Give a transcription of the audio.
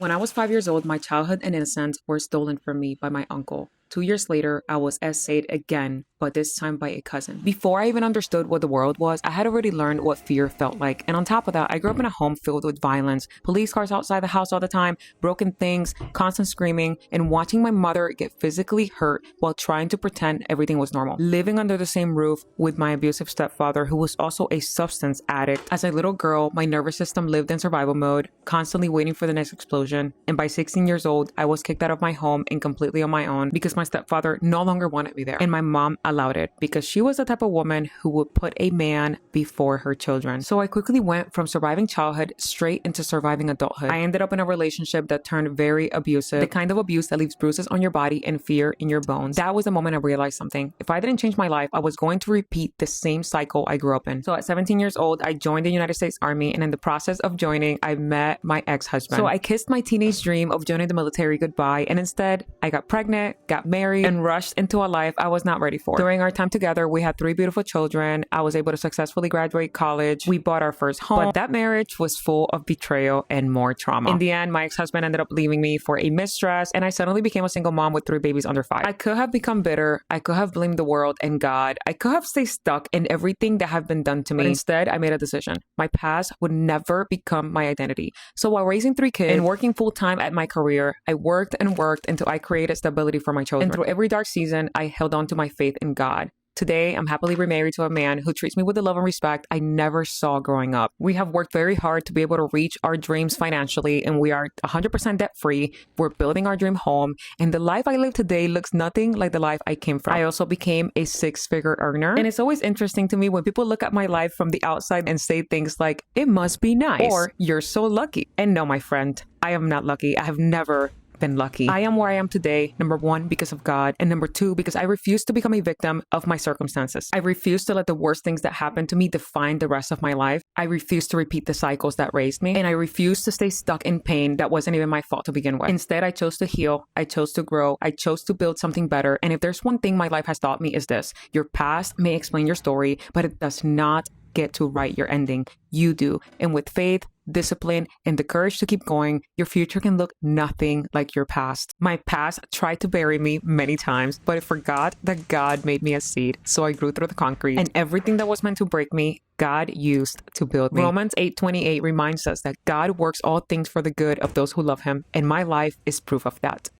When I was 5 years old, my childhood and innocence were stolen from me by my uncle. 2 years later, I was essayed again, but this time by a cousin. Before I even understood what the world was, I had already learned what fear felt like. And on top of that, I grew up in a home filled with violence, police cars outside the house all the time, broken things, constant screaming, and watching my mother get physically hurt while trying to pretend everything was normal. Living under the same roof with my abusive stepfather, who was also a substance addict. As a little girl, my nervous system lived in survival mode, constantly waiting for the next explosion. And by 16 years old, I was kicked out of my home and completely on my own because my stepfather no longer wanted me there. And my mom allowed it because she was the type of woman who would put a man before her children. So I quickly went from surviving childhood straight into surviving adulthood. I ended up in a relationship that turned very abusive, the kind of abuse that leaves bruises on your body and fear in your bones. That was the moment I realized something. If I didn't change my life, I was going to repeat the same cycle I grew up in. So at 17 years old, I joined the United States Army, and in the process of joining, I met my ex-husband. So I kissed my teenage dream of joining the military goodbye, and instead, I got pregnant, got married, and rushed into a life I was not ready for. During our time together, we had 3 beautiful children. I was able to successfully graduate college. We bought our first home, but that marriage was full of betrayal and more trauma. In the end, my ex-husband ended up leaving me for a mistress, and I suddenly became a single mom with 3 babies under 5. I could have become bitter. I could have blamed the world and God. I could have stayed stuck in everything that had been done to me. But instead, I made a decision. My past would never become my identity. So while raising 3 kids and working full-time at my career, I worked and worked until I created stability for my children. And through every dark season, I held on to my faith in God. Today, I'm happily remarried to a man who treats me with the love and respect I never saw growing up. We have worked very hard to be able to reach our dreams financially, and we are 100% debt-free. We're building our dream home, and the life I live today looks nothing like the life I came from. I also became a 6-figure earner, and it's always interesting to me when people look at my life from the outside and say things like, "It must be nice," or "You're so lucky." And no, my friend, I am not lucky. I have never been lucky. I am where I am today, number 1, because of God, and number 2, because I refuse to become a victim of my circumstances. I refuse to let the worst things that happened to me define the rest of my life. I refuse to repeat the cycles that raised me, and I refuse to stay stuck in pain that wasn't even my fault to begin with. Instead, I chose to heal. I chose to grow. I chose to build something better. And if there's one thing my life has taught me is this: your past may explain your story, but it does not get to write your ending. You do. And with faith, discipline, and the courage to keep going, your future can look nothing like your past. My past tried to bury me many times, but I forgot that God made me a seed, so I grew through the concrete. And everything that was meant to break me, God used to build me. Romans 8:28 reminds us that God works all things for the good of those who love him, and my life is proof of that.